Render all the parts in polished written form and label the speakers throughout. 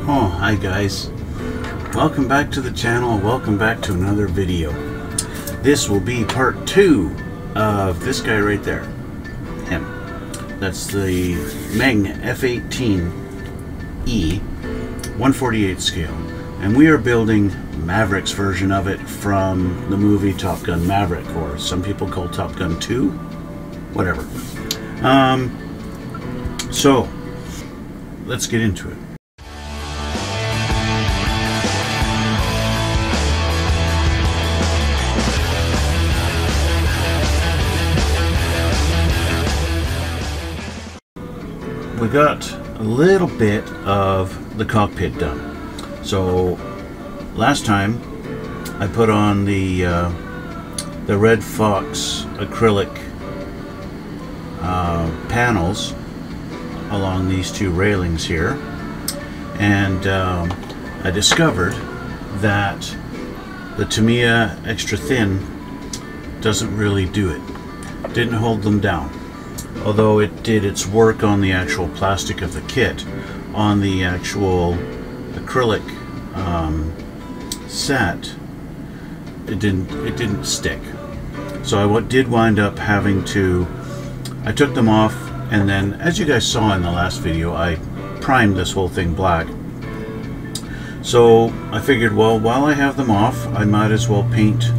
Speaker 1: Oh, hi guys. Welcome back to the channel. Welcome back to another video. This will be part 2 of this guy right there. Him. That's the Meng F-18E 148 scale. And we are building Maverick's version of it from the movie Top Gun Maverick, or some people call Top Gun 2. Whatever. So, let's get into it. We got a little bit of the cockpit done. So last time I put on the Red Fox acrylic panels along these two railings here, and I discovered that the Tamiya extra thin doesn't really do it. Didn't hold them down. Although it did its work on the actual plastic of the kit, on the actual acrylic set, it didn't stick. So I did wind up having to. I took them off, and then, as you guys saw in the last video, I primed this whole thing black. So I figured, well, while I have them off, I might as well paint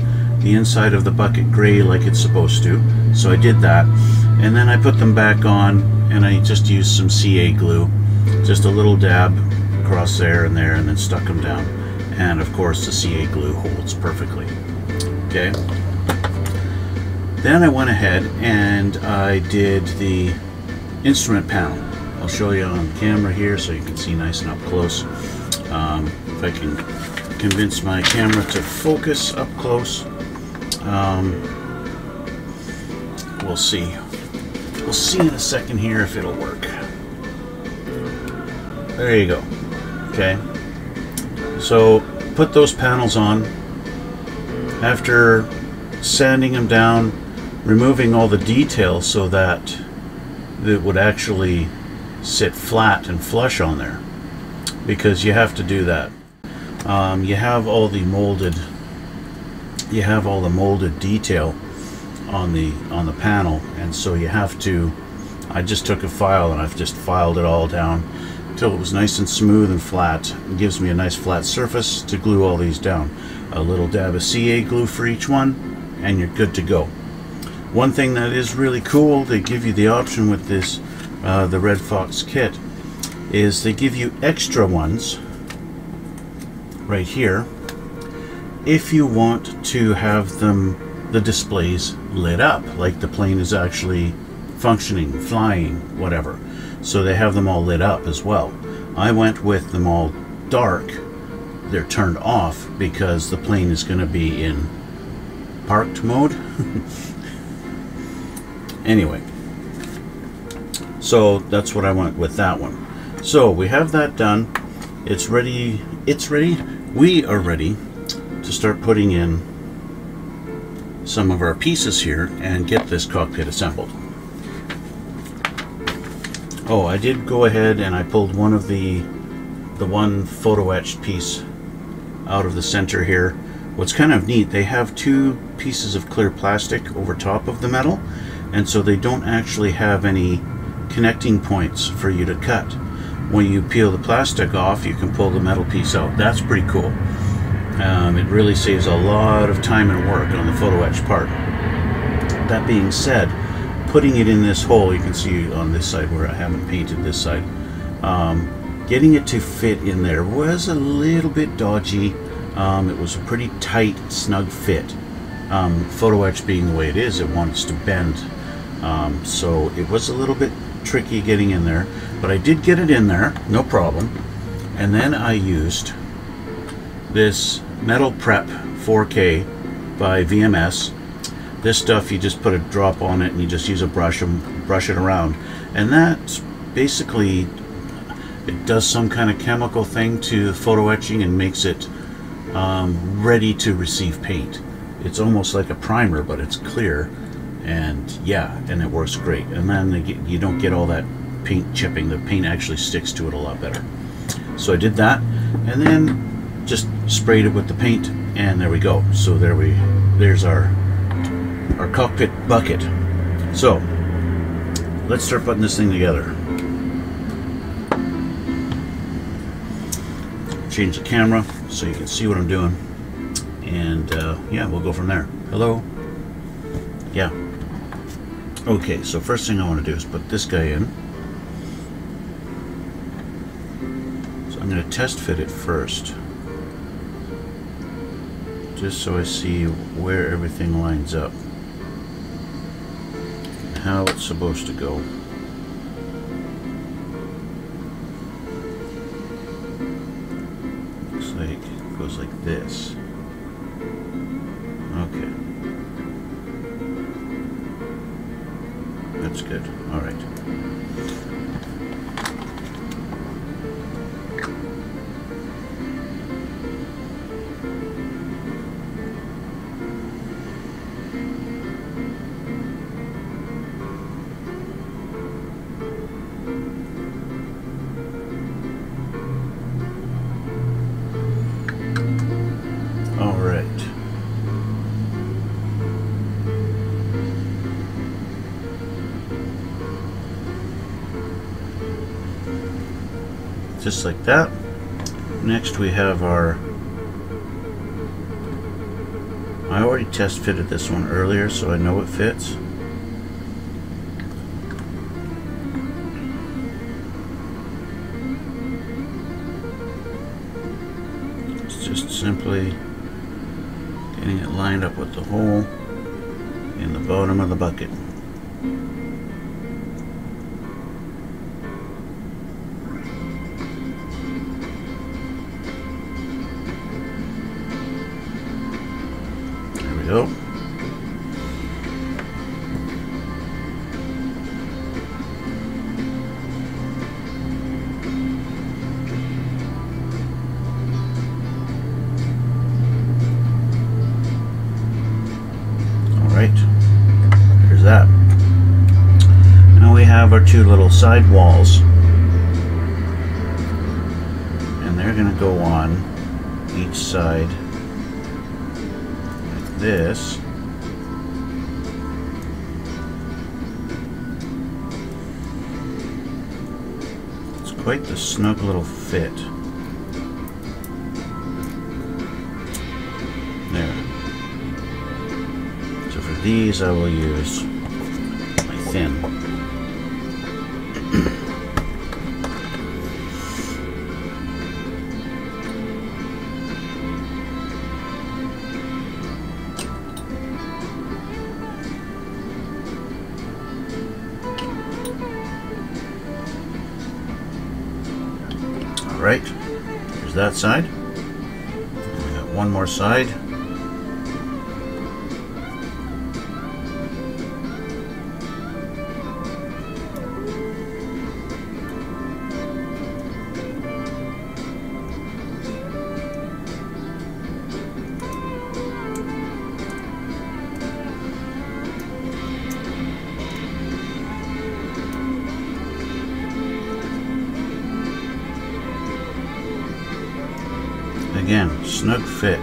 Speaker 1: the inside of the bucket gray like it's supposed to. So I did that. And then I put them back on, and I just used some CA glue, just a little dab across there, and then stuck them down. And of course the CA glue holds perfectly. Okay. Then I went ahead and I did the instrument panel. I'll show you on camera here so you can see nice and up close. If I can convince my camera to focus up close, we'll see. We'll see in a second here if it'll work. There you go. Okay. So put those panels on. After sanding them down, removing all the details so that it would actually sit flat and flush on there, because you have to do that. You have all the molded detail on the panel, and so you have to. I just took a file and I've just filed it all down until it was nice and smooth and flat. It gives me a nice flat surface to glue all these down. A little dab of CA glue for each one, and you're good to go. One thing that is really cool, they give you the option with this the Red Fox kit, is they give you extra ones right here if you want to have the displays lit up, like the plane is actually functioning, flying, whatever. So they have them all lit up as well. I went with them all dark. They're turned off because the plane is going to be in parked mode. Anyway, so that's what I went with that one. So we have that done. It's ready. It's ready. We are ready to start putting in some of our pieces here and get this cockpit assembled. Oh, I did go ahead and I pulled one of the one photo etched piece out of the center here. What's kind of neat, they have two pieces of clear plastic over top of the metal, and so they don't actually have any connecting points for you to cut. When you peel the plastic off, you can pull the metal piece out. That's pretty cool. It really saves a lot of time and work on the photo etch part. That being said, putting it in this hole, you can see on this side where I haven't painted this side, getting it to fit in there was a little bit dodgy. It was a pretty tight, snug fit. Photo etch being the way it is, it wants to bend. So it was a little bit tricky getting in there, but I did get it in there, no problem. And then I used this Metal Prep 4K by VMS. This stuff, you just put a drop on it and you just use a brush and brush it around, and that's basically, it does some kind of chemical thing to the photo etching and makes it ready to receive paint. It's almost like a primer, but it's clear, and yeah, and it works great. And then you don't get all that paint chipping. The paint actually sticks to it a lot better. So I did that, and then just sprayed it with the paint, and there we go. So there's our cockpit bucket. So let's start putting this thing together. Change the camera so you can see what I'm doing, and yeah, we'll go from there. Hello. Yeah. Okay, so first thing I want to do is put this guy in. So I'm going to test fit it first, just so I see where everything lines up, how it's supposed to go. Looks like it goes like this. Okay. That's good. All right. All right. Just like that. Next we have our, I already test fitted this one earlier, so I know it fits. It's just simply getting it lined up with the hole in the bottom of the bucket. Go. All right, here's that. Now we have our two little side walls, and they're going to go on each side. This. It's quite the snug little fit. There. So for these I will use my thin. Right, there's that side. We got one more side. Again, snug fit.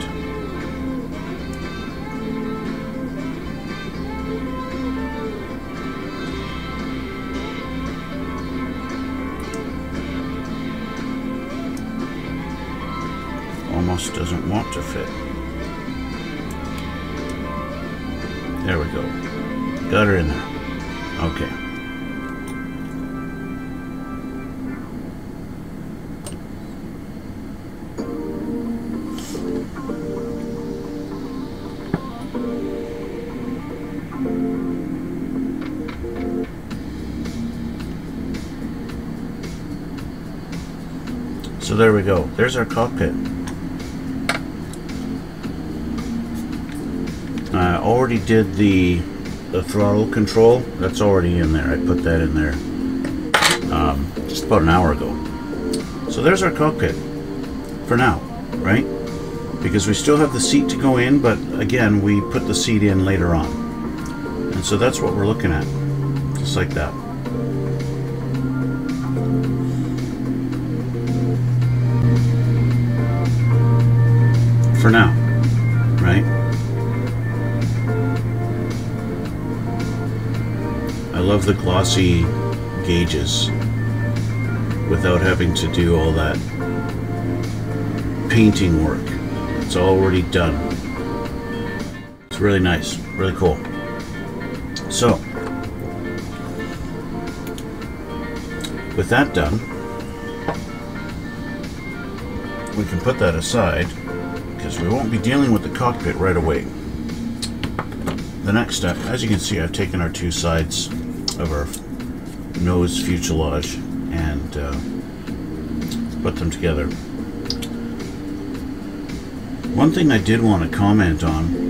Speaker 1: Almost doesn't want to fit. There we go. Got her in there. Okay. So there we go. There's our cockpit. I already did the throttle control. That's already in there. I put that in there just about an hour ago. So there's our cockpit for now, right? Because we still have the seat to go in, but again, we put the seat in later on. And so that's what we're looking at, just like that. for now, right? I love the glossy gauges without having to do all that painting work. It's already done. It's really nice, really cool. So, with that done, we can put that aside because we won't be dealing with the cockpit right away. The next step, as you can see, I've taken our two sides of our nose fuselage and put them together. One thing I did want to comment on,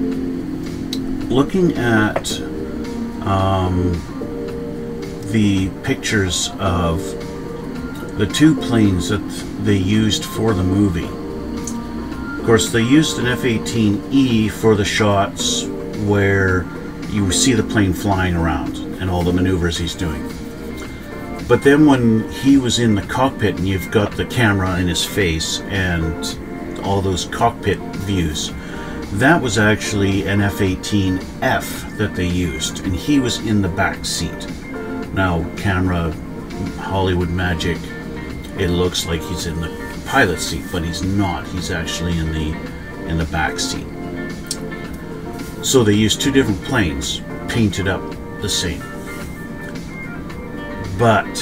Speaker 1: looking at the pictures of the two planes that they used for the movie. Of course, they used an F-18E for the shots where you see the plane flying around and all the maneuvers he's doing. But then when he was in the cockpit and you've got the camera in his face and all those cockpit views, that was actually an F-18F that they used, and he was in the back seat. Now, camera, Hollywood magic, it looks like he's in the pilot seat, but he's not. He's actually in the back seat. So they used two different planes, painted up the same. But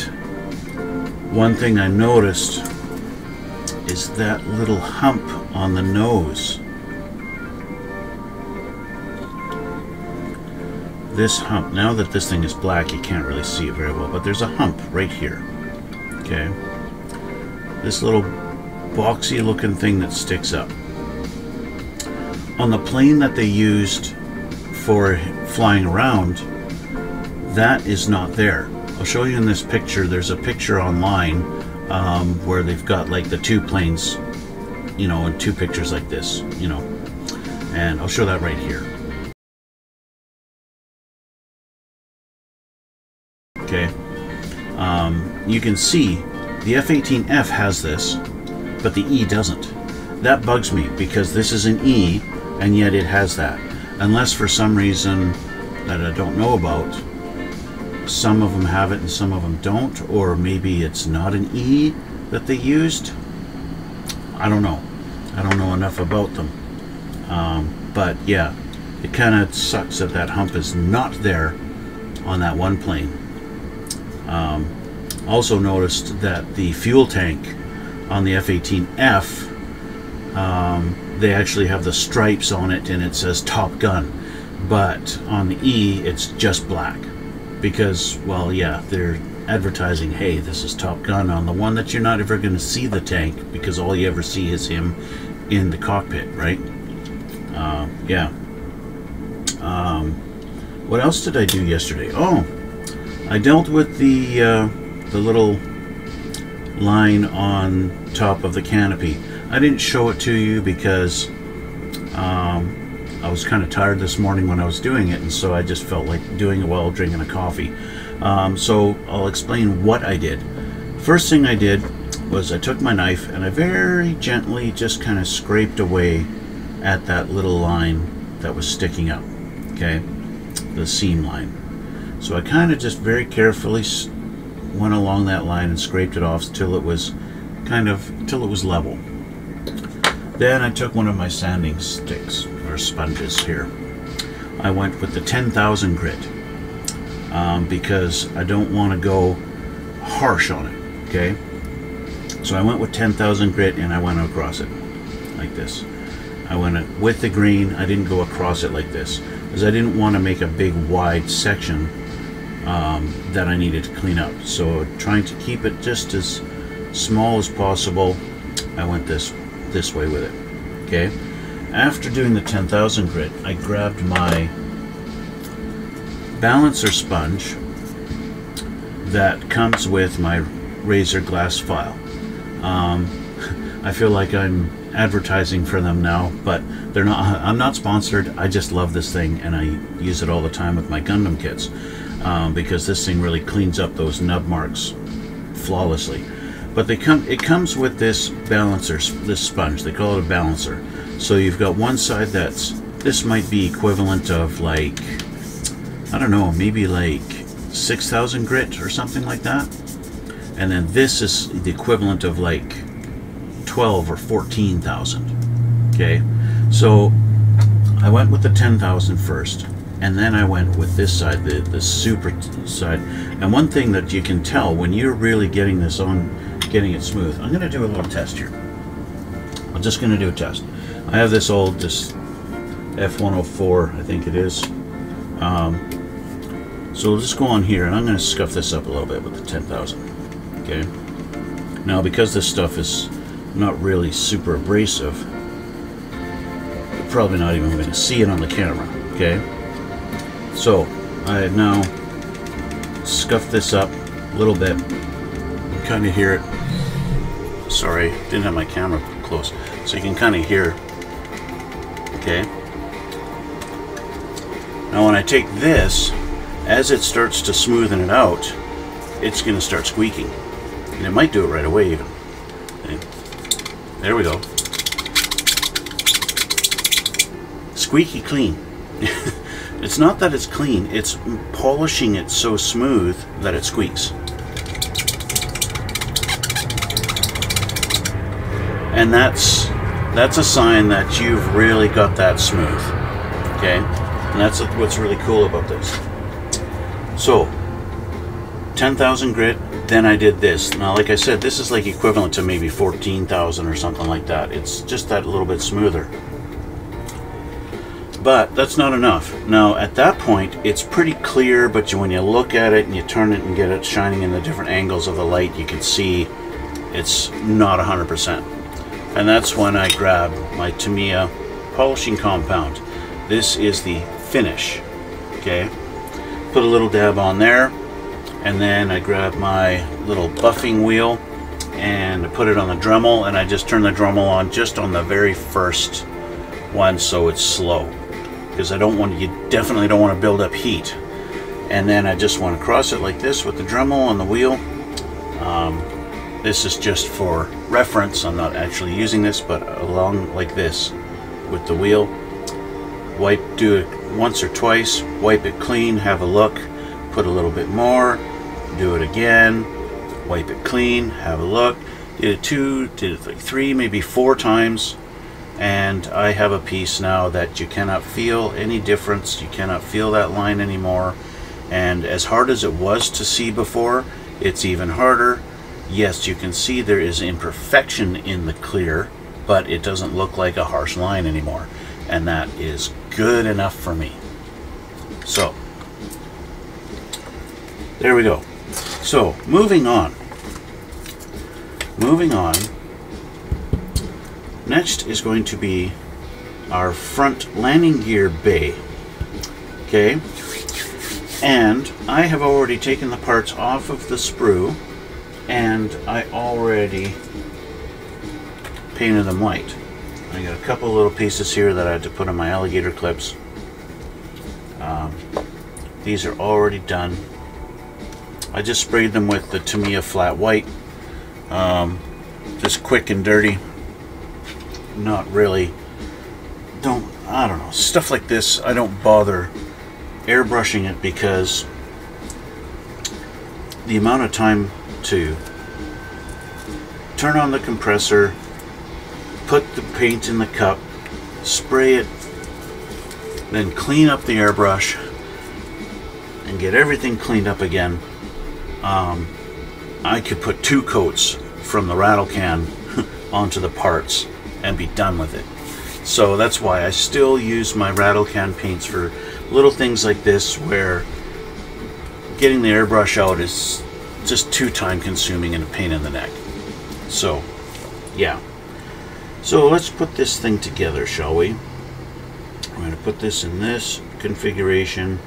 Speaker 1: one thing I noticed is that little hump on the nose. This hump, now that this thing is black, you can't really see it very well, but there's a hump right here. Okay. This little boxy looking thing that sticks up. On the plane that they used for flying around, that is not there. I'll show you in this picture. There's a picture online where they've got like the two planes, you know, in two pictures like this, you know, and I'll show that right here. Okay, you can see the F-18F has this, but the E doesn't. That bugs me because this is an E and yet it has that. Unless for some reason that I don't know about, some of them have it and some of them don't, or maybe it's not an E that they used. I don't know. I don't know enough about them. But yeah, it kind of sucks that that hump is not there on that one plane. Also noticed that the fuel tank on the F-18F, they actually have the stripes on it and it says Top Gun, but on the E it's just black because, well, yeah, they're advertising, hey, this is Top Gun on the one that you're not ever going to see the tank because all you ever see is him in the cockpit, right? Yeah. What else did I do yesterday? Oh, I dealt with the little line on top of the canopy. I didn't show it to you because I was kind of tired this morning when I was doing it, and so I just felt like doing it while drinking a coffee. So I'll explain what I did. First thing I did was I took my knife and I very gently just kind of scraped away at that little line that was sticking up, okay, the seam line. So I kind of just very carefully went along that line and scraped it off till it was level. Then I took one of my sanding sticks or sponges here. I went with the 10,000 grit because I don't want to go harsh on it, okay? So I went with 10,000 grit and I went across it like this. I went with the grain. I didn't go across it like this because I didn't want to make a big wide section that I needed to clean up. So trying to keep it just as small as possible, I went this way with it. Okay. After doing the 10,000 grit, I grabbed my balancer sponge that comes with my razor glass file. I feel like I'm advertising for them now, but they're not. I'm not sponsored. I just love this thing and I use it all the time with my Gundam kits because this thing really cleans up those nub marks flawlessly. But it comes with this balancer, this sponge. They call it a balancer. So you've got one side this might be equivalent of like, I don't know, maybe like 6,000 grit or something like that. And then this is the equivalent of like 12 or 14,000. Okay, so I went with the 10,000 first, and then I went with this side, the super side. And one thing that you can tell when you're really getting this on, getting it smooth, I'm going to do a little test here. I'm just going to do a test. I have this F-104, I think it is. So we'll just go on here, and I'm going to scuff this up a little bit with the 10,000. Okay. Now, because this stuff is not really super abrasive, you're probably not even going to see it on the camera. Okay. So I have now scuffed this up a little bit. You can kind of hear it. Sorry, didn't have my camera close, so you can kind of hear. Okay. Now, when I take this, as it starts to smoothen it out, it's going to start squeaking. And it might do it right away even. Okay. There we go. Squeaky clean. It's not that it's clean, it's polishing it so smooth that it squeaks. And that's a sign that you've really got that smooth. Okay? And that's what's really cool about this. So, 10,000 grit, then I did this. Now, like I said, this is like equivalent to maybe 14,000 or something like that. It's just that little bit smoother. But that's not enough. Now, at that point, it's pretty clear, but when you look at it and you turn it and get it shining in the different angles of the light, you can see it's not 100%. And that's when I grab my Tamiya polishing compound. This is the finish. Okay? Put a little dab on there, and then I grab my little buffing wheel and I put it on the Dremel, and I just turn the Dremel on just on the very first one so it's slow, because you definitely don't want to build up heat. And then I just want to cross it like this with the Dremel on the wheel. This is just for reference. I'm not actually using this, but along like this with the wheel. Do it once or twice, wipe it clean, have a look, put a little bit more, do it again, wipe it clean, have a look. Did it 2, did it like 3, maybe 4 times, and I have a piece now that you cannot feel any difference. You cannot feel that line anymore. And as hard as it was to see before, it's even harder. Yes, you can see there is imperfection in the clear, but it doesn't look like a harsh line anymore. And that is good enough for me. So, there we go. So, moving on. Next is going to be our front landing gear bay. Okay? And I have already taken the parts off of the sprue, and I already painted them white. I got a couple little pieces here that I had to put on my alligator clips. These are already done. I just sprayed them with the Tamiya flat white. Just quick and dirty. Not really. I don't know. Stuff like this, I don't bother airbrushing it, because the amount of time to turn on the compressor, put the paint in the cup, spray it, then clean up the airbrush and get everything cleaned up again. I could put 2 coats from the rattle can onto the parts and be done with it. So that's why I still use my rattle can paints for little things like this, where getting the airbrush out is just too time consuming and a pain in the neck. So yeah, so let's put this thing together, shall we? We're going to put this in this configuration,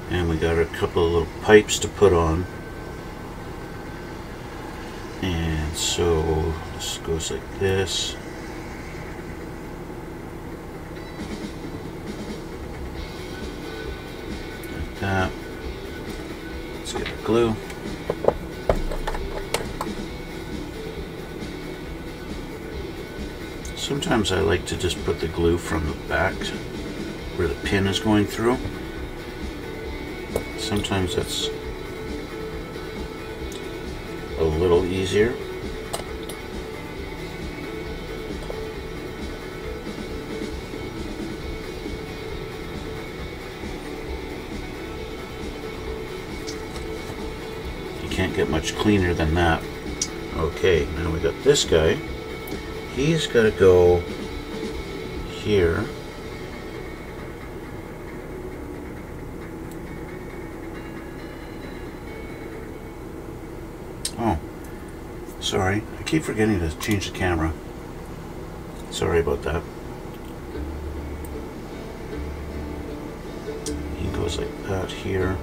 Speaker 1: and we got a couple of little pipes to put on. And so this goes like this. Like that. Let's get our glue. Sometimes I like to just put the glue from the back where the pin is going through. Sometimes that's a little easier. You can't get much cleaner than that. Okay, now we got this guy. He's got to go here. Oh, sorry. I keep forgetting to change the camera. Sorry about that. He goes like that here.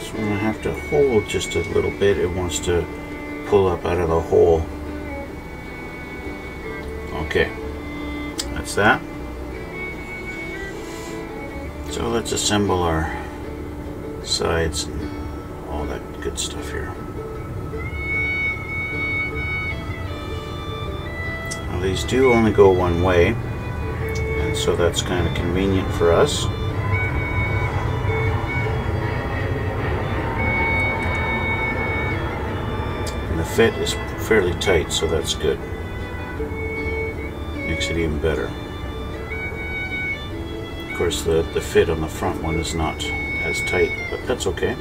Speaker 1: So I'm going to have to hold just a little bit. It wants to pull up out of the hole. Okay, that's that. So let's assemble our sides and all that good stuff here. Now these do only go one way, and so that's kind of convenient for us. The fit is fairly tight, so that's good. Makes it even better. Of course, the fit on the front one is not as tight, but that's okay.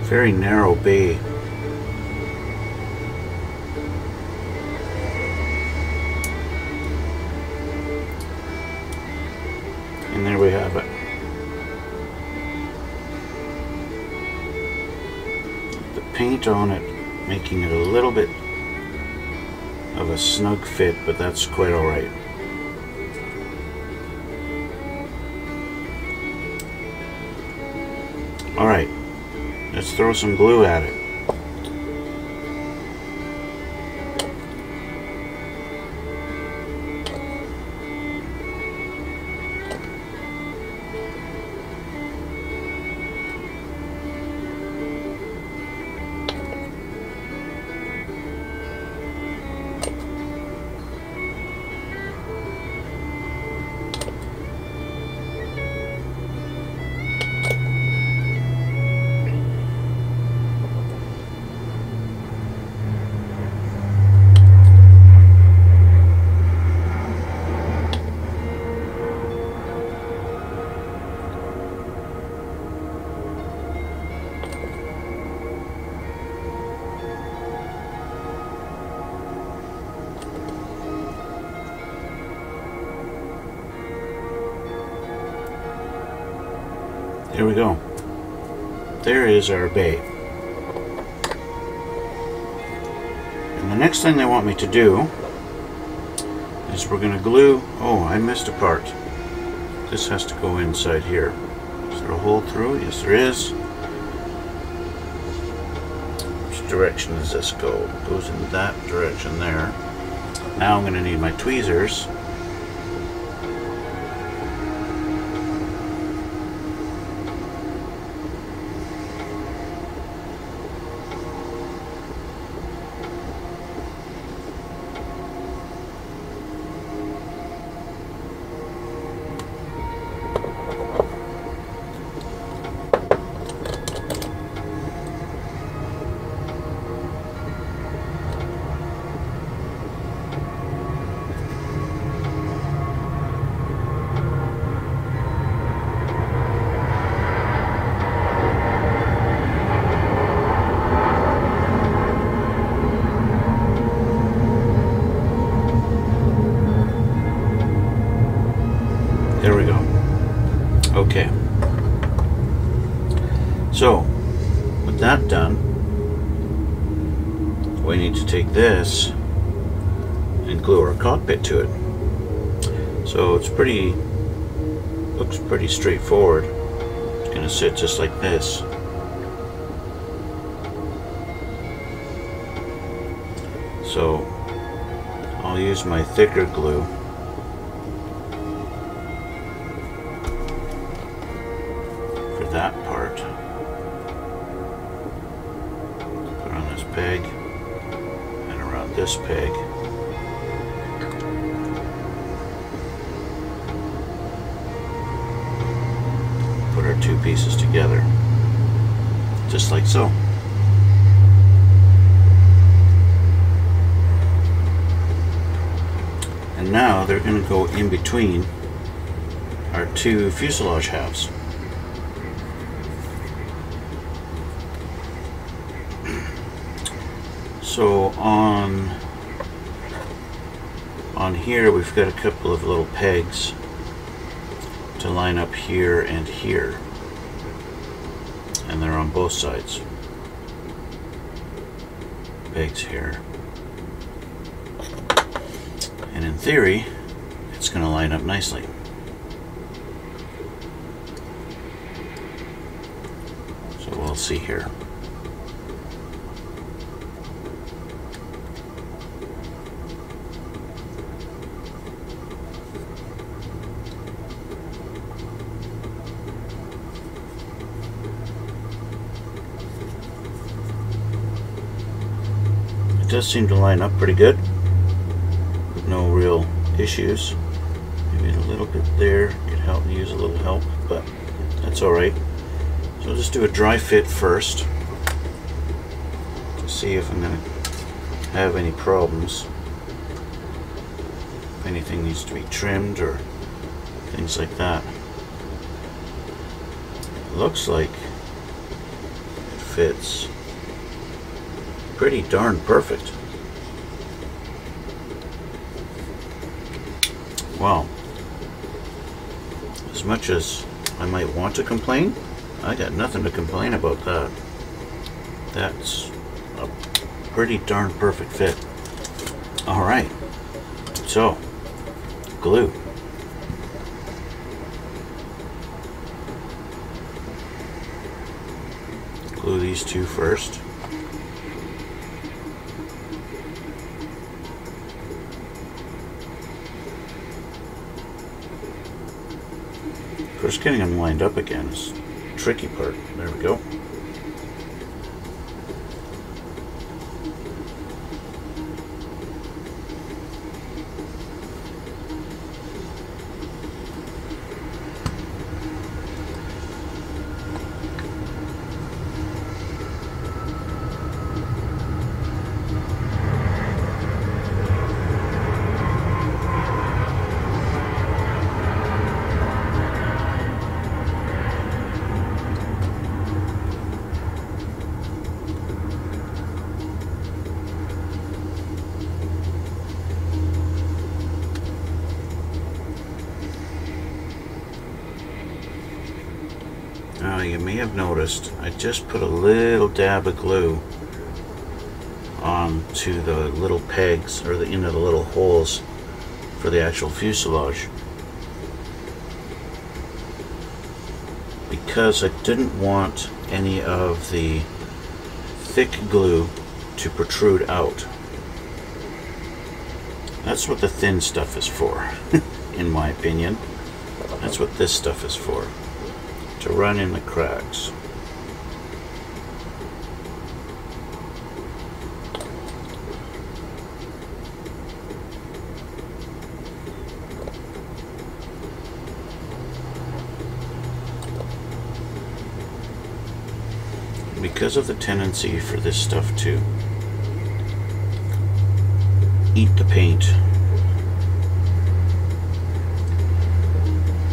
Speaker 1: Very narrow bay. And there we have it. The paint on it making it a little bit of a snug fit, but that's quite alright. Alright. Let's throw some glue at it. There we go. There is our bay. And the next thing they want me to do is we're going to glue... Oh, I missed a part. This has to go inside here. Is there a hole through? Yes, there is. Which direction does this go? It goes in that direction there. Now I'm going to need my tweezers. take this and glue our cockpit to it. So it's looks pretty straightforward. It's going to sit just like this. So I'll use my thicker glue for that part. Put on this peg and around this peg. Put our two pieces together, just like so. And now they're going to go in between our two fuselage halves. So on here we've got a couple of little pegs to line up here and here, and they're on both sides. Pegs here. And in theory, it's going to line up nicely. So we'll see here. It does seem to line up pretty good. No real issues. Maybe a little bit there could help, use a little help, but that's alright. So I'll just do a dry fit first to see if I'm going to have any problems. If anything needs to be trimmed or things like that. It looks like it fits pretty darn perfect. Well, as much as I might want to complain, I got nothing to complain about that. That's a pretty darn perfect fit. Alright, so glue. Glue these two first. Of course, getting them lined up again is the tricky part. There we go. Now you may have noticed I just put a little dab of glue onto the little pegs, or into the little holes for the actual fuselage, because I didn't want any of the thick glue to protrude out. That's what the thin stuff is for, in my opinion. That's what this stuff is for. To run in the cracks. Because of the tendency for this stuff to eat the paint,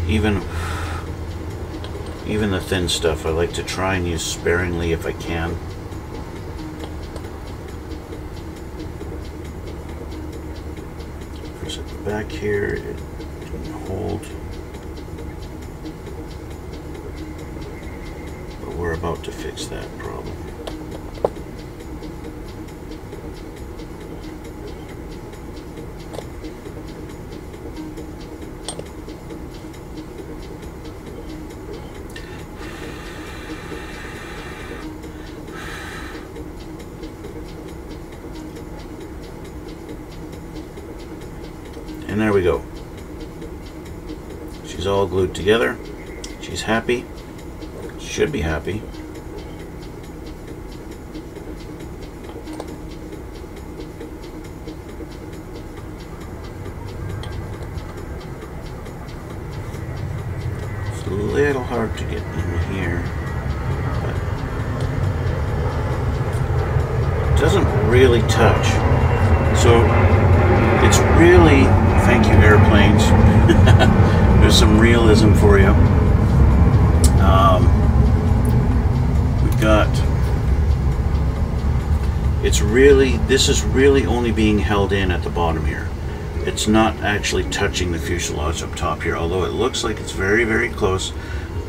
Speaker 1: even the thin stuff I like to try and use sparingly if I can. Press at the back here, it can hold, but we're about to fix that problem. we go. She's all glued together. She's happy. Should be happy. It's a little hard to get in here, but it doesn't really touch. So it's really, thank you airplanes. There's some realism for you. We've got, this is really only being held in at the bottom here. It's not actually touching the fuselage up top here, although it looks like it's very, very close,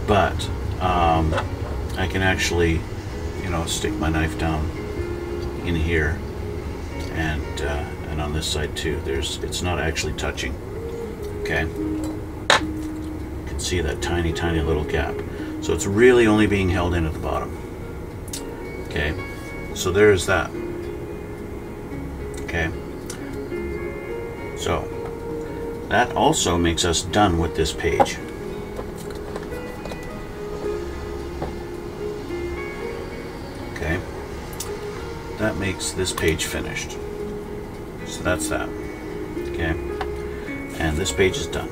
Speaker 1: but I can actually, you know, stick my knife down in here, and on this side too. It's not actually touching. Okay. You can see that tiny, tiny little gap. So it's really only being held in at the bottom. Okay, so there's that. Okay, so that also makes us done with this page. Okay, that makes this page finished. So that's that. Okay, and this page is done.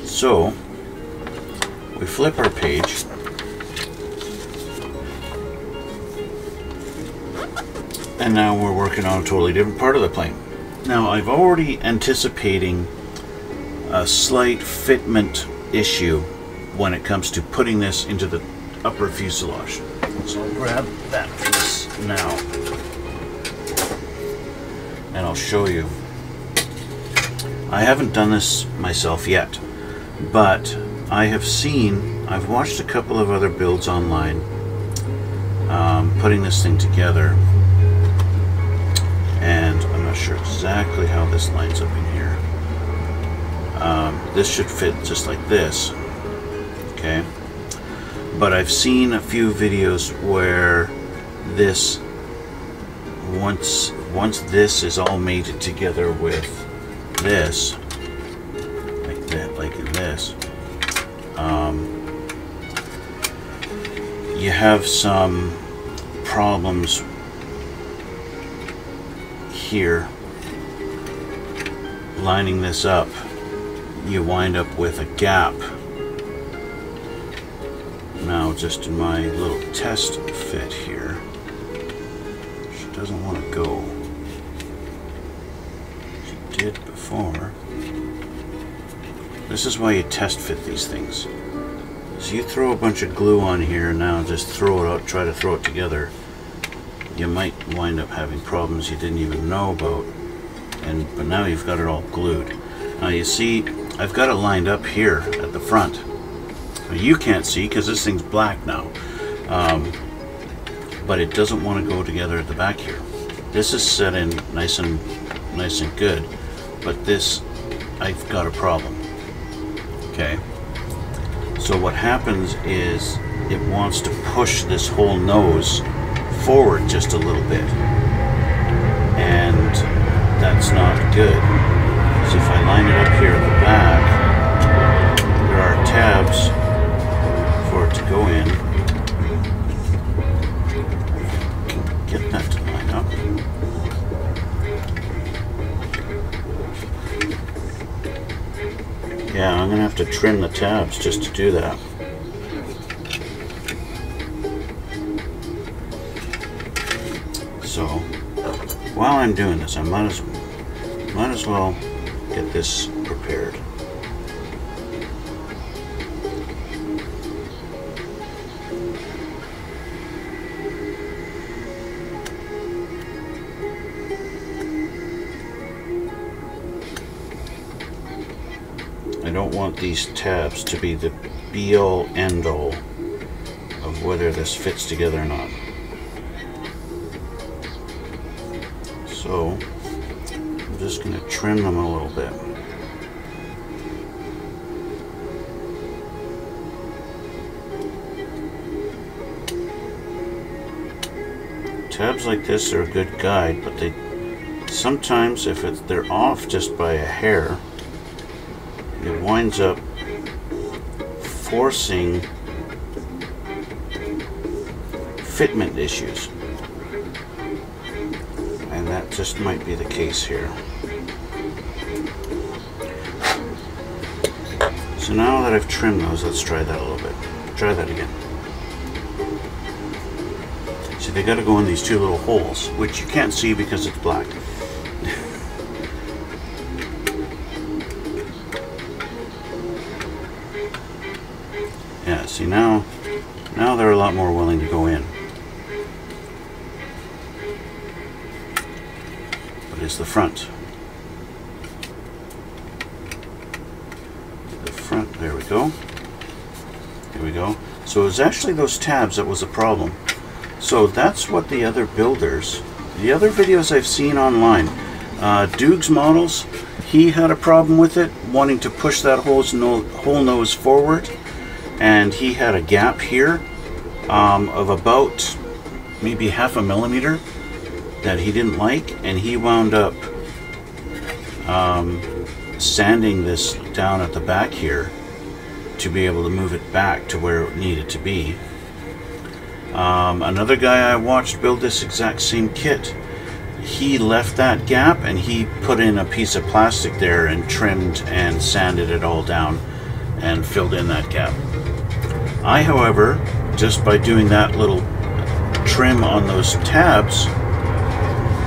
Speaker 1: So we flip our page, and now we're working on a totally different part of the plane. Now I'm already anticipating a slight fitment issue when it comes to putting this into the upper fuselage. So I'll grab that piece now, and I'll show you. I haven't done this myself yet, but I've watched a couple of other builds online putting this thing together, and I'm not sure exactly how this lines up in here. This should fit just like this, okay? But I've seen a few videos where this, once this is all mated together with this, like that, like in this, you have some problems here lining this up. You wind up with a gap. Now, just in my little test fit here, she doesn't want to go. She did before. This is why you test fit these things. So you throw a bunch of glue on here and now just throw it out, try to throw it together. You might wind up having problems you didn't even know about, but now you've got it all glued. Now you see, I've got it lined up here at the front. Now you can't see because this thing's black now, but it doesn't want to go together at the back here. This is set in nice and good, but this, I've got a problem. Okay, so what happens is it wants to push this whole nose forward just a little bit, and that's not good. So if I line it up here at the back, there are tabs for it to go in. Get that to line up. Yeah, I'm gonna have to trim the tabs just to do that. So while I'm doing this, I might as well get this prepared. I don't want these tabs to be the be-all, end-all of whether this fits together or not. So I'm just going to trim them a little bit. Tabs like this are a good guide, but sometimes if they're off just by a hair, it winds up forcing fitment issues. And that just might be the case here. So now that I've trimmed those, let's try that a little bit. Try that again. See, they got to go in these two little holes, which you can't see because it's black. Yeah, see now they're a lot more willing to go in. But it's the front. The front, there we go. Here we go. So it was actually those tabs that was the problem. So that's what the other builders, the other videos I've seen online, Duke's models, he had a problem with it, wanting to push that whole nose forward. And he had a gap here of about maybe 0.5 millimeter that he didn't like, and he wound up sanding this down at the back here to be able to move it back to where it needed to be. Another guy I watched build this exact same kit, he left that gap and he put in a piece of plastic there and trimmed and sanded it all down and filled in that gap. I, however, just by doing that little trim on those tabs,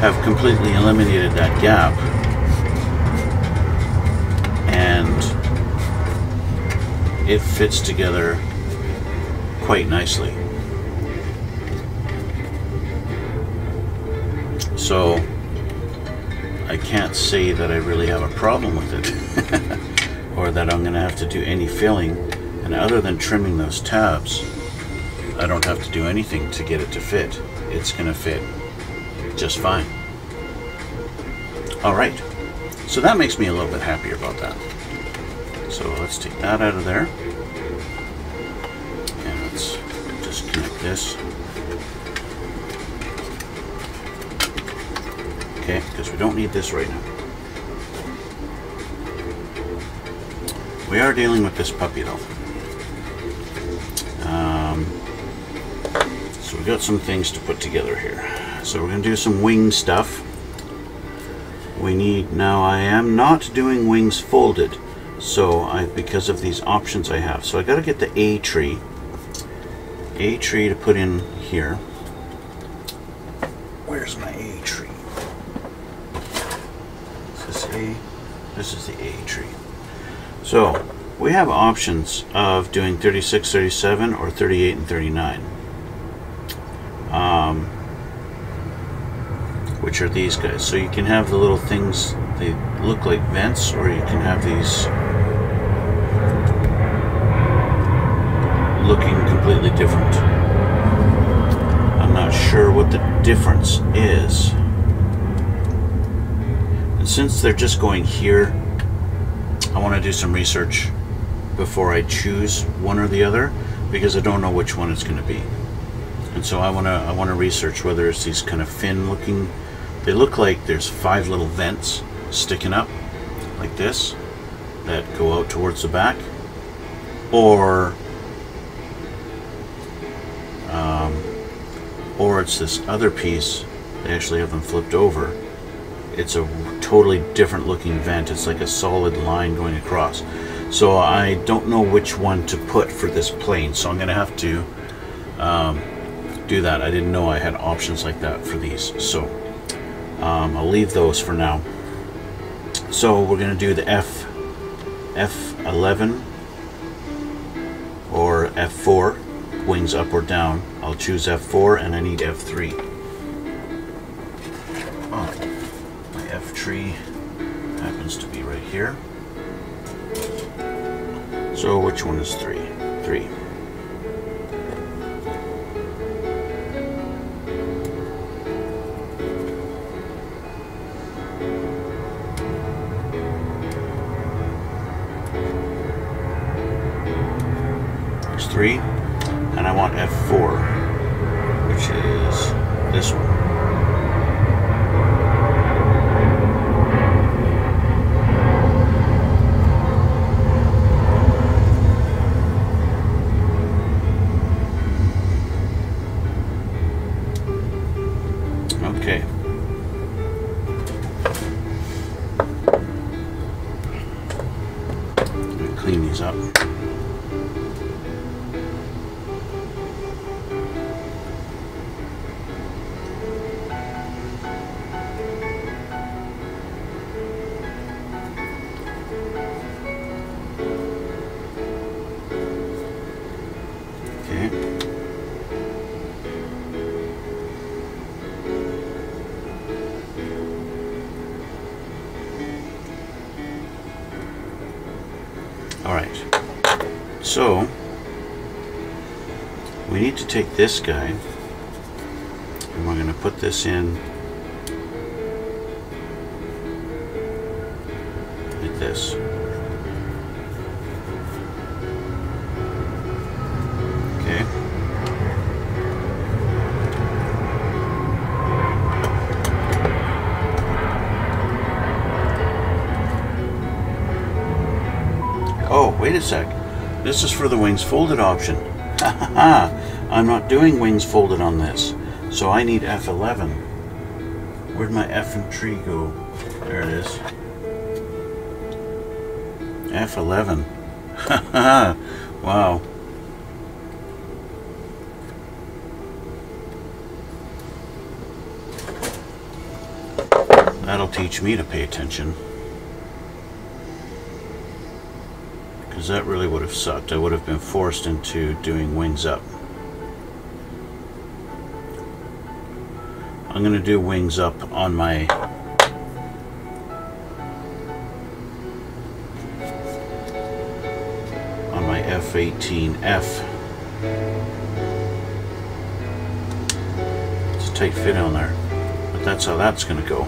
Speaker 1: have completely eliminated that gap, and it fits together quite nicely. So I can't say that I really have a problem with it or that I'm going to have to do any filling. And other than trimming those tabs, I don't have to do anything to get it to fit. It's going to fit just fine. Alright, so that makes me a little bit happier about that. So let's take that out of there. And let's just connect this. Okay, because we don't need this right now. We are dealing with this puppy though. So we've got some things to put together here. So we're going to do some wing stuff. We need, now I am not doing wings folded, so because of these options I have. So I got to get the A tree to put in here. Where's my A tree? Is this A? This is the A tree. So we have options of doing 36, 37, or 38 and 39. Which are these guys. So you can have the little things, they look like vents, or you can have these looking completely different. I'm not sure what the difference is. And since they're just going here, I want to do some research before I choose one or the other, because I don't know which one it's going to be. And so I want to research whether it's these kind of fin looking. They look like there's 5 little vents sticking up like this that go out towards the back, or it's this other piece. They actually have them flipped over. It's a totally different looking vent. It's like a solid line going across. So I don't know which one to put for this plane, so I'm going to have to do that. I didn't know I had options like that for these, so I'll leave those for now. So we're going to do the F11 or F4, wings up or down. I'll choose F4 and I need F3. Oh, my F tree happens to be right here. So which one is 3? 3. There's 3, and I want F4, which is this one. clean these up. Alright, so we need to take this guy and we're going to put this in like this. Okay. Oh, wait a sec. This is for the wings folded option. Ha ha ha! I'm not doing wings folded on this. So I need F11. Where'd my F and tree go? There it is. F11. Ha ha! Wow. That'll teach me to pay attention. Because that really would have sucked. I would have been forced into doing wings up. I'm going to do wings up on my F-18F. It's a tight fit on there, but that's how that's going to go.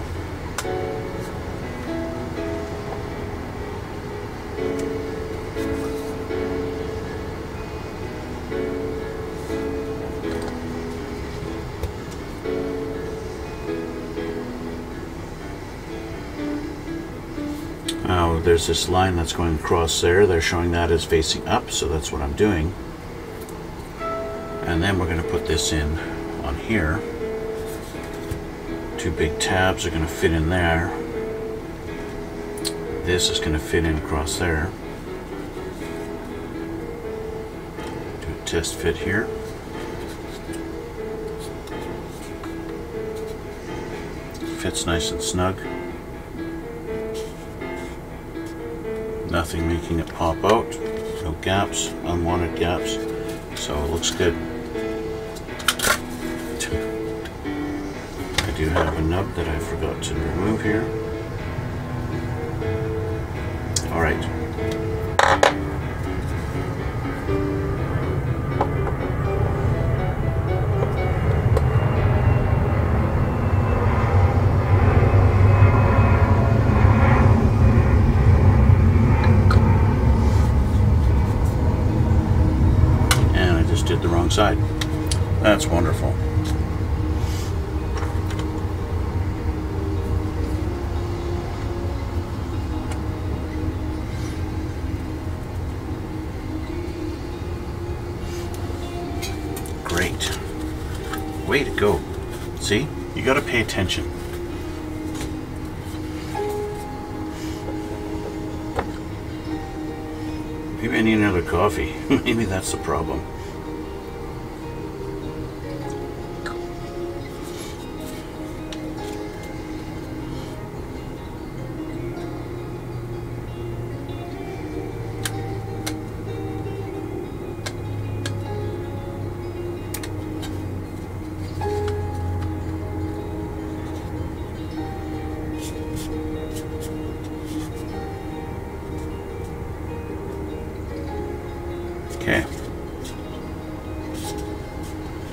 Speaker 1: Now there's this line that's going across there. They're showing that as facing up, so that's what I'm doing. And then we're going to put this in on here. Two big tabs are going to fit in there. This is going to fit in across there. Do a test fit here. Fits nice and snug. Nothing making it pop out. No gaps, unwanted gaps. So it looks good. I do have a nub that I forgot to remove here. Alright. Did the wrong side. That's wonderful. Great. Way to go. See? You got to pay attention. Maybe I need another coffee. Maybe that's the problem. Okay,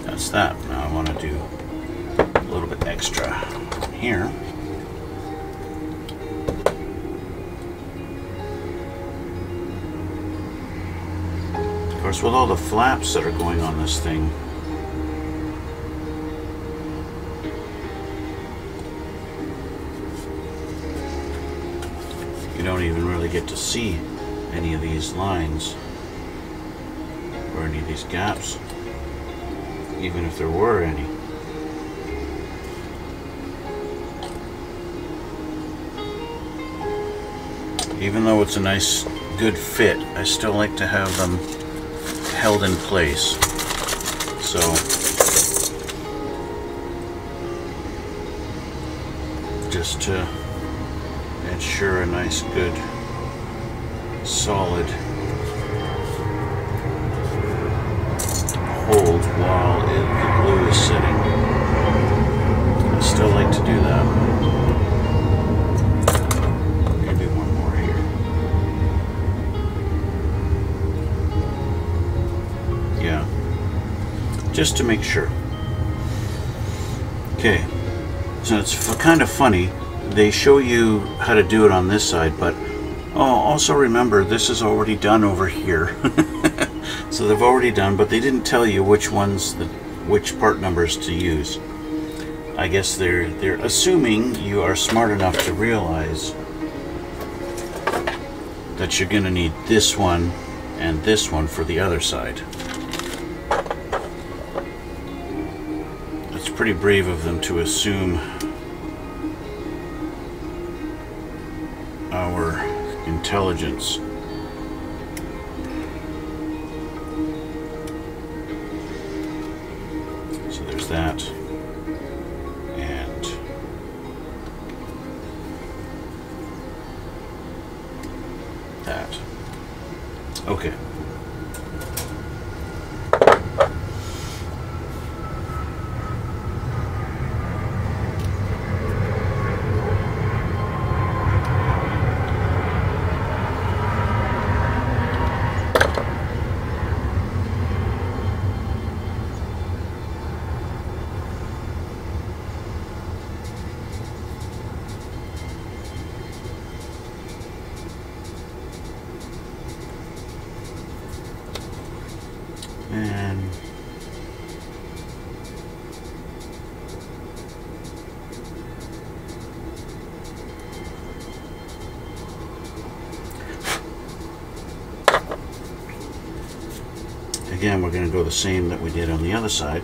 Speaker 1: that's that. Now I want to do a little bit extra here. Of course, with all the flaps that are going on this thing, you don't even really get to see any of these lines or any of these gaps, even if there were any. Even though it's a nice good fit, I still like to have them held in place. So just to ensure a nice, good, solid hold while the glue is sitting. I still like to do that. Maybe one more here. Yeah. Just to make sure. Okay. So it's kind of funny. They show you how to do it on this side, but also remember this is already done over here. So they've already done, but they didn't tell you which ones, which part numbers to use. I guess they're assuming you are smart enough to realize that you're going to need this one and this one for the other side. It's pretty brave of them to assume our intelligence. So there's that, and that. Okay. And again, we're going to go the same that we did on the other side.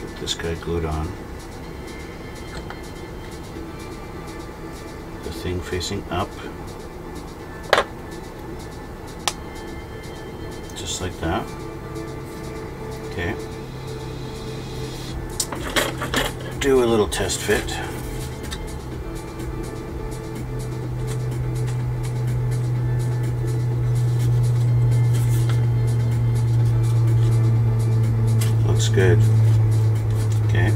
Speaker 1: Get this guy glued on. The thing facing up. Just like that. Okay. Do a little test fit. Looks good. Okay.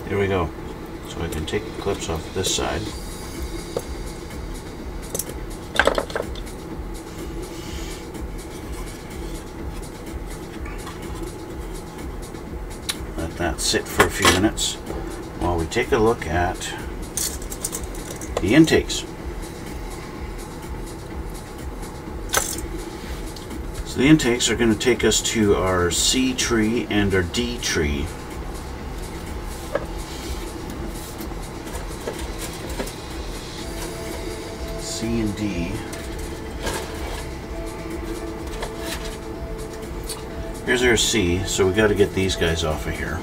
Speaker 1: There we go. So I can take the clips off this side. Let that sit for a few minutes while we take a look at the intakes. So the intakes are going to take us to our C tree and our D tree. C and D. Here's our C, so we got to get these guys off of here.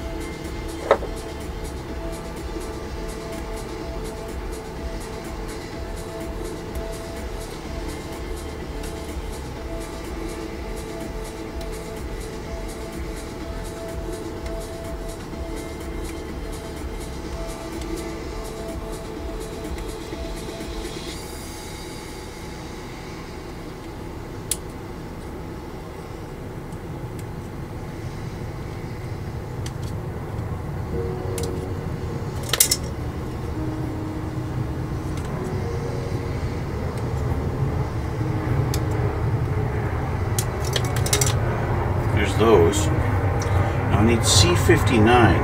Speaker 1: those. Now I need C59,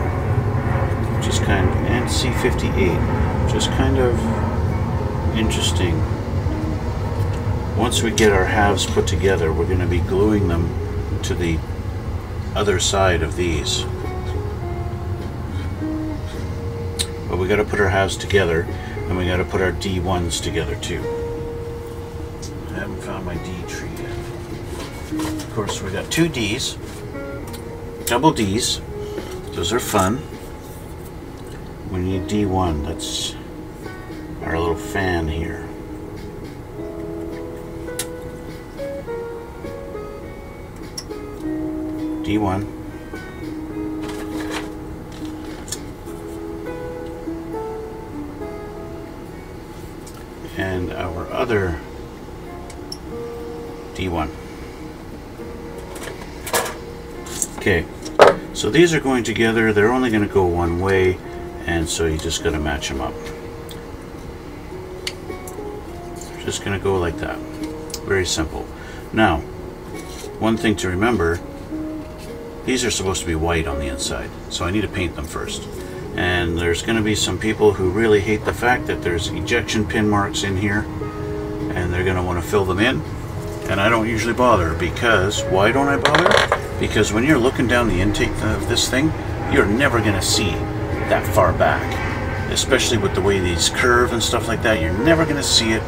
Speaker 1: which is kind of, and C58, which is kind of interesting. Once we get our halves put together, we're going to be gluing them to the other side of these. But we got to put our halves together, and we got to put our D1s together too. I haven't found my D tree yet. Of course, we got two Ds, double Ds. Those are fun. We need D1. That's our little fan here. D1. And our other D1. Okay, so these are going together. They're only going to go one way, and so you just got to match them up. Just going to go like that. Very simple. Now, one thing to remember, these are supposed to be white on the inside, so I need to paint them first. And there's going to be some people who really hate the fact that there's ejection pin marks in here, and they're going to want to fill them in. And I don't usually bother, because, why don't I bother? Because when you're looking down the intake of this thing, you're never going to see that far back. Especially with the way these curve and stuff like that, you're never going to see it,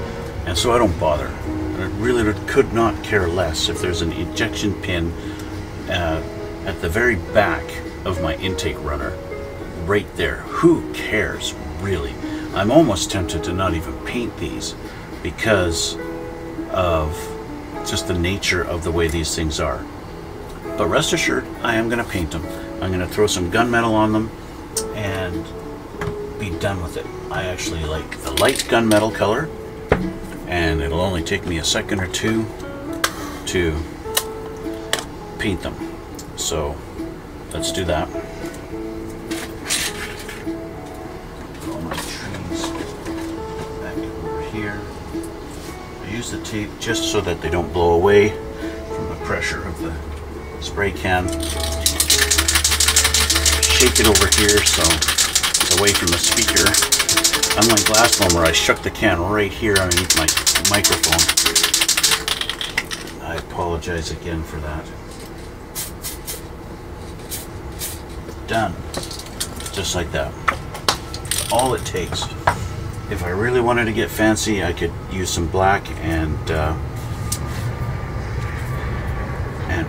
Speaker 1: and so I don't bother. I really could not care less if there's an ejection pin at the very back of my intake runner. Right there. Who cares, really? I'm almost tempted to not even paint these because of just the nature of the way these things are. But rest assured, I am going to paint them. I'm going to throw some gunmetal on them and be done with it. I actually like the light gunmetal color, and it'll only take me a second or two to paint them. So let's do that. Use the tape just so that they don't blow away from the pressure of the spray can. Shake it over here so it's away from the speaker. Unlike last one where I shook the can right here underneath my microphone. I apologize again for that. Done. Just like that. All it takes. If I really wanted to get fancy, I could use some black and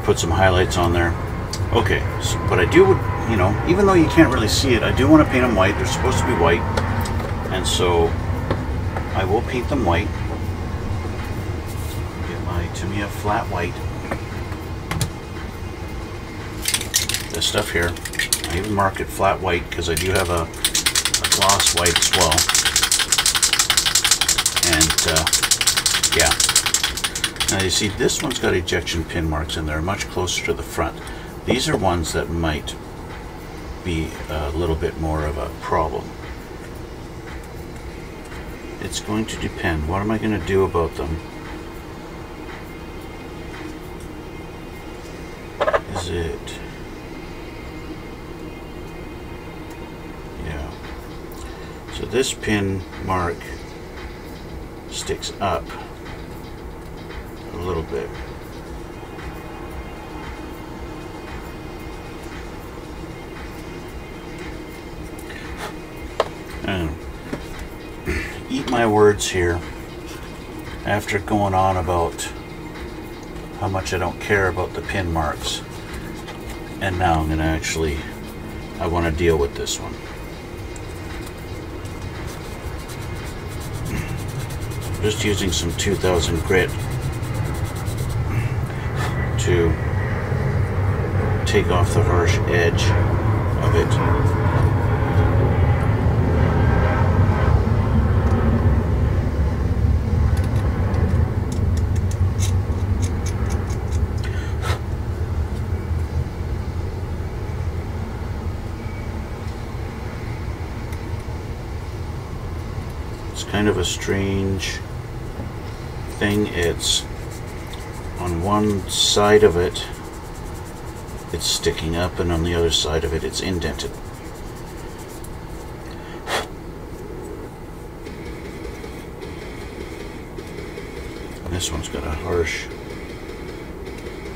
Speaker 1: put some highlights on there. Okay, so, but I do, you know, even though you can't really see it, I do want to paint them white. They're supposed to be white, and so I will paint them white. Get my Tamiya flat white. This stuff here, I even mark it flat white because I do have a gloss white as well. And yeah, now you see this one's got ejection pin marks and they're much closer to the front. These are ones that might be a little bit more of a problem. It's going to depend. What am I going to do about them? Is it... yeah. So this pin mark sticks up a little bit. And eat my words here after going on about how much I don't care about the pin marks, and now I'm gonna actually, I want to deal with this one. Just using some 2000 grit to take off the harsh edge of it. It's kind of a strange thing. It's on one side of it it's sticking up, and on the other side of it it's indented. And this one's got a harsh,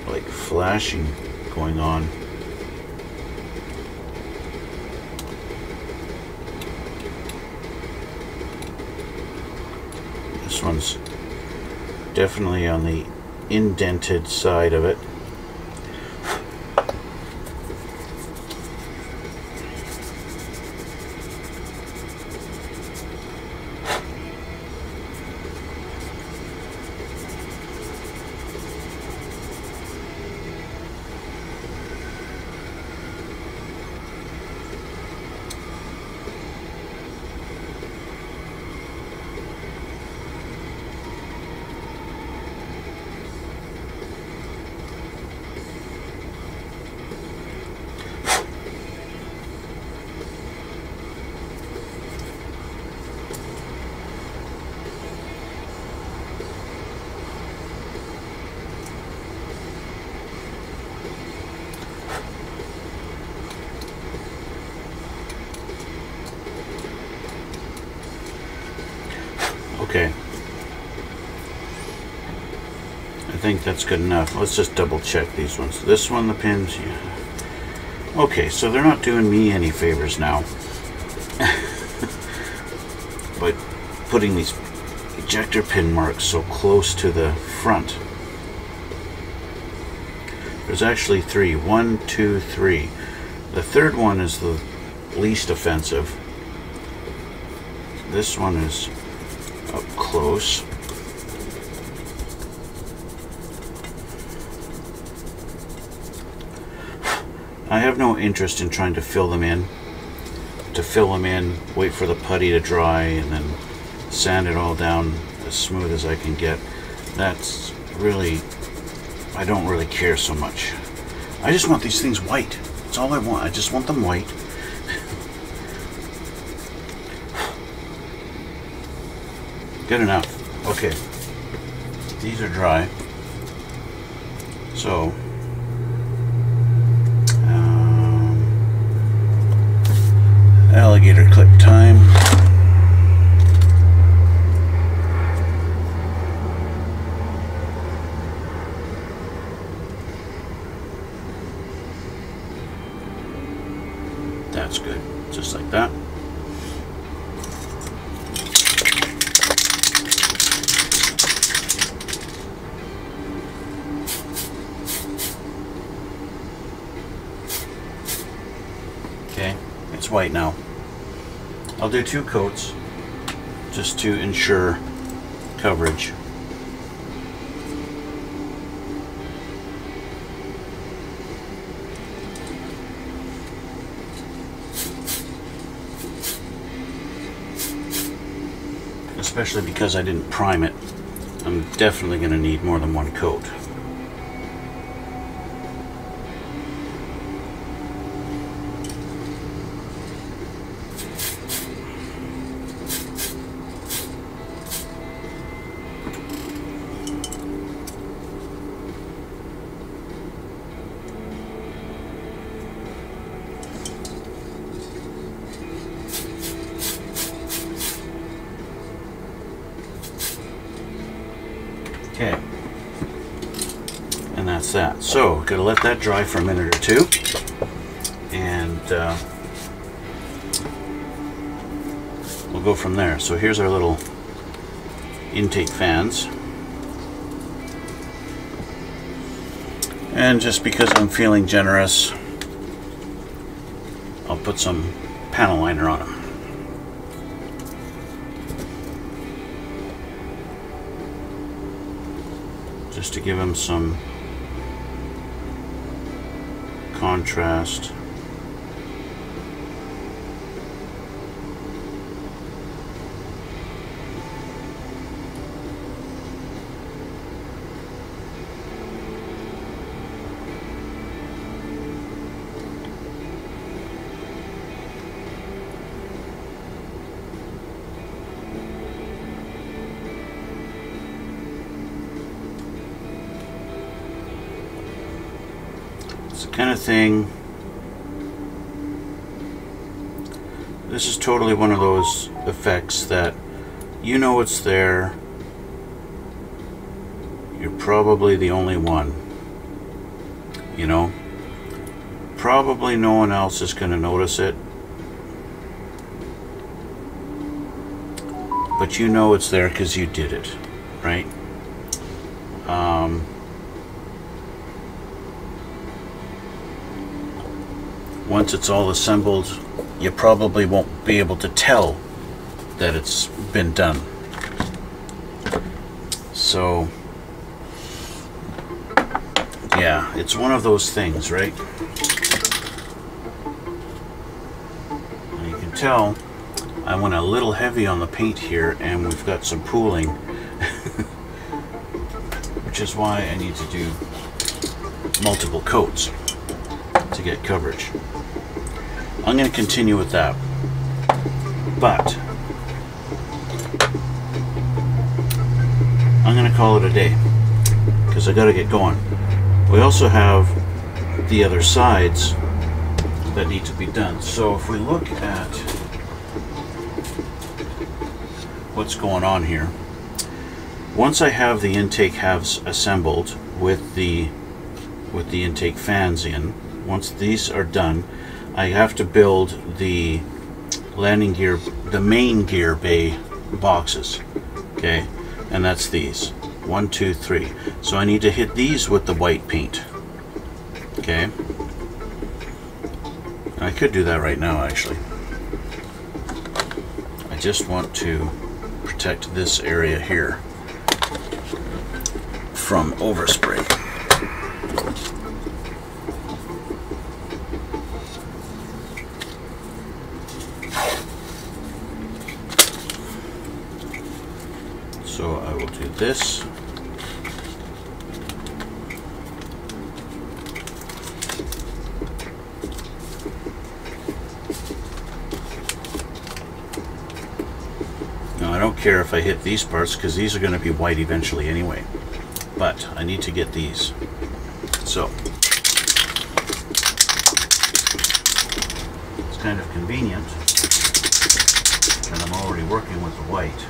Speaker 1: like, flashing going on. This one's definitely on the indented side of it. Okay. I think that's good enough. Let's just double check these ones. This one, the pins, yeah. Okay, so they're not doing me any favors now. But putting these ejector pin marks so close to the front. There's actually 3. 1, 2, 3. The third one is the least offensive. This one is up close. I have no interest in trying to fill them in. To fill them in, wait for the putty to dry, and then sand it all down as smooth as I can get. That's really, I don't really care so much. I just want these things white. That's all I want. I just want them white. Good enough. Okay. These are dry. So, alligator clip time. That's good. Just like that. Okay, it's white now. I'll do 2 coats just to ensure coverage. Especially because I didn't prime it. I'm definitely going to need more than 1 coat. Okay, and that's that. So, gotta let that dry for a minute or 2, and we'll go from there. So here's our little intake fans, and just because I'm feeling generous, I'll put some panel liner on them. Just to give them some contrast. kind of thing. This is totally one of those effects that you know it's there. You're probably the only one. You know? Probably no one else is going to notice it. But you know it's there because you did it, right? Once it's all assembled, you probably won't be able to tell that it's been done. So, yeah, it's one of those things, right? And you can tell I went a little heavy on the paint here, and we've got some pooling, which is why I need to do multiple coats to get coverage. I'm going to continue with that, but I'm going to call it a day because I got to get going. We also have the other sides that need to be done. So if we look at what's going on here, once I have the intake halves assembled with the intake fans in, once these are done, I have to build the landing gear, the main gear bay boxes, okay, and that's these 1, 2, 3. So I need to hit these with the white paint, okay. I could do that right now, actually. I just want to protect this area here from overspray. So I will do this. Now I don't care if I hit these parts because these are going to be white eventually anyway, but I need to get these. So it's kind of convenient and I'm already working with the white.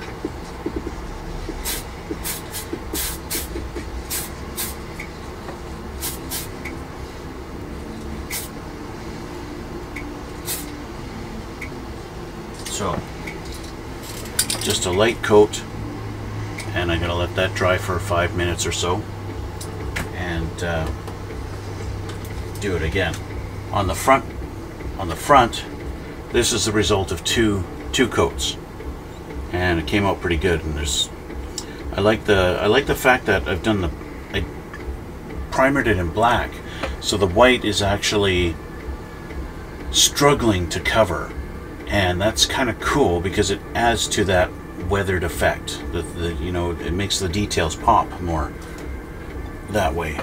Speaker 1: So, just a light coat, and I'm going to let that dry for 5 minutes or so, and do it again. On the front, this is the result of two coats, and it came out pretty good. And I like the fact that I primered it in black, so the white is actually struggling to cover. And that's kind of cool because it adds to that weathered effect. You know, it makes the details pop more that way.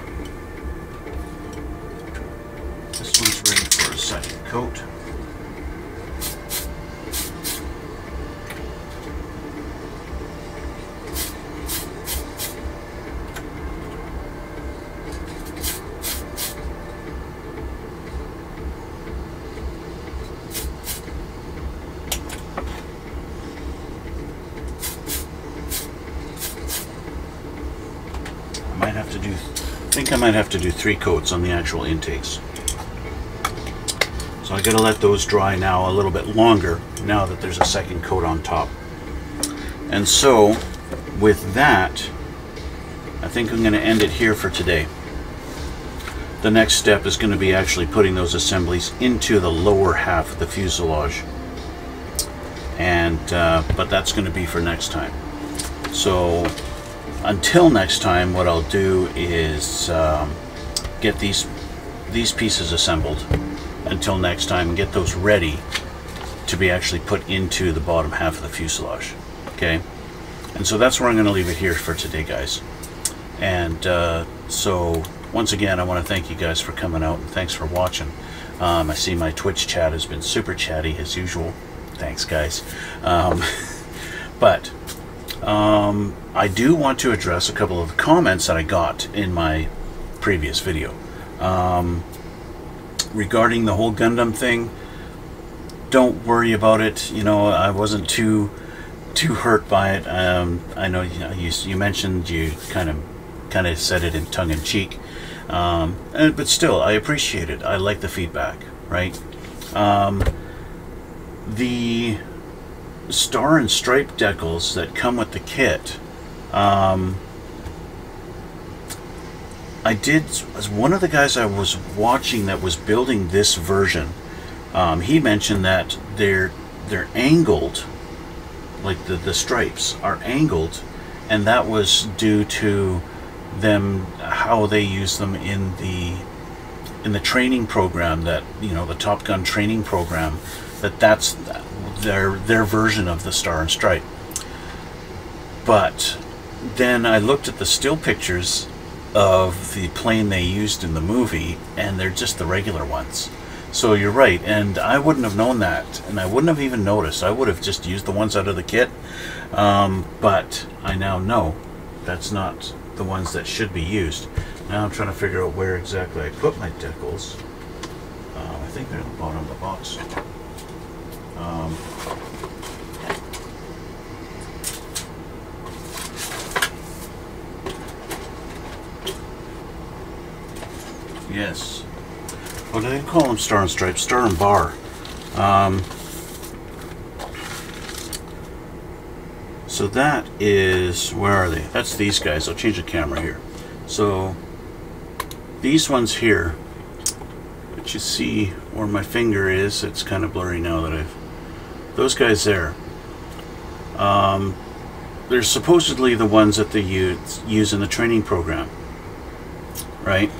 Speaker 1: This one's ready for a second coat. I think I might have to do 3 coats on the actual intakes. So I gotta let those dry now a little bit longer now that there's a second coat on top. And so with that, I think I'm gonna end it here for today. The next step is gonna be actually putting those assemblies into the lower half of the fuselage. And but that's gonna be for next time. So until next time, what I'll do is get these pieces assembled until next time and get those ready to be actually put into the bottom half of the fuselage. Okay, and so that's where I'm going to leave it here for today, guys. And so once again, I want to thank you guys for coming out, and thanks for watching. I see my Twitch chat has been super chatty as usual. Thanks, guys. But I do want to address a couple of comments that I got in my previous video. regarding the whole Gundam thing, don't worry about it. You know, I wasn't too hurt by it. I know you mentioned you kind of said it in tongue-in-cheek, but still, I appreciate it. I like the feedback, right? The star and stripe decals that come with the kit, as one of the guys I was watching that was building this version, he mentioned that they're angled, like the stripes are angled, and that was due to them, how they use them in the training program, that, you know, the Top Gun training program, that's their version of the star and stripe. But then I looked at the still pictures of the plane they used in the movie, and they're just the regular ones. So you're right, and I wouldn't have known that, and I wouldn't have even noticed. I would have just used the ones out of the kit, but I now know that's not the ones that should be used. Now I'm trying to figure out where exactly I put my decals. I think they're at the bottom of the box. Yes. What do they call them? Star and Stripe, Star and Bar. So that is, where are they? That's these guys. I'll change the camera here. So these ones here, which you see where my finger is, it's kind of blurry now that those guys there. They're supposedly the ones that they use in the training program, right?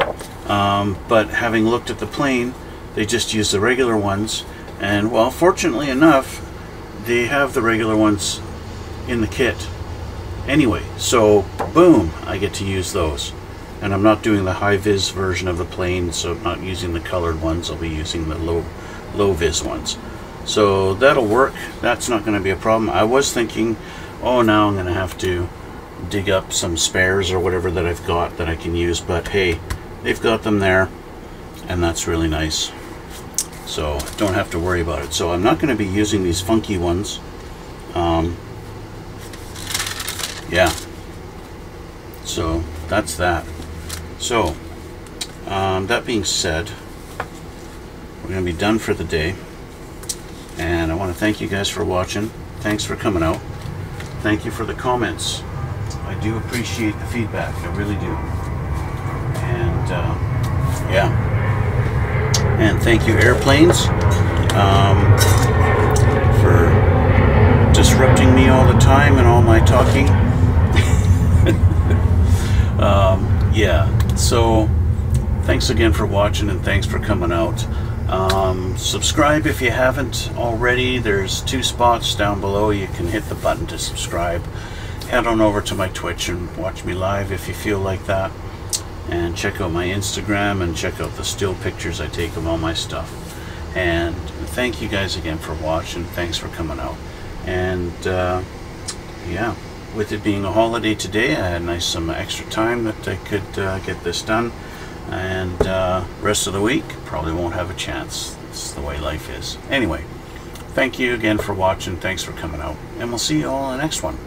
Speaker 1: But having looked at the plane, they just use the regular ones, and well, fortunately enough, they have the regular ones in the kit anyway, so boom, I get to use those. And I'm not doing the high-vis version of the plane, so I'm not using the colored ones. I'll be using the low-vis ones. So that'll work. That's not going to be a problem. I was thinking, oh, now I'm going to have to dig up some spares or whatever that I've got that I can use, but hey, they've got them there, and that's really nice. So don't have to worry about it. So I'm not going to be using these funky ones. Yeah. So that's that. So that being said, we're going to be done for the day, and I want to thank you guys for watching. Thanks for coming out. Thank you for the comments. I do appreciate the feedback. I really do. And yeah, and thank you, airplanes, for disrupting me all the time and all my talking. Yeah, so thanks again for watching, and thanks for coming out. Subscribe if you haven't already. There's 2 spots down below. You can hit the button to subscribe. Head on over to my Twitch and watch me live if you feel like that. And check out my Instagram and check out the still pictures I take of all my stuff. And thank you guys again for watching. Thanks for coming out. And yeah, with it being a holiday today, I had some extra time that I could get this done. And rest of the week, probably won't have a chance. It's the way life is. Anyway, thank you again for watching. Thanks for coming out. And we'll see you all in the next one.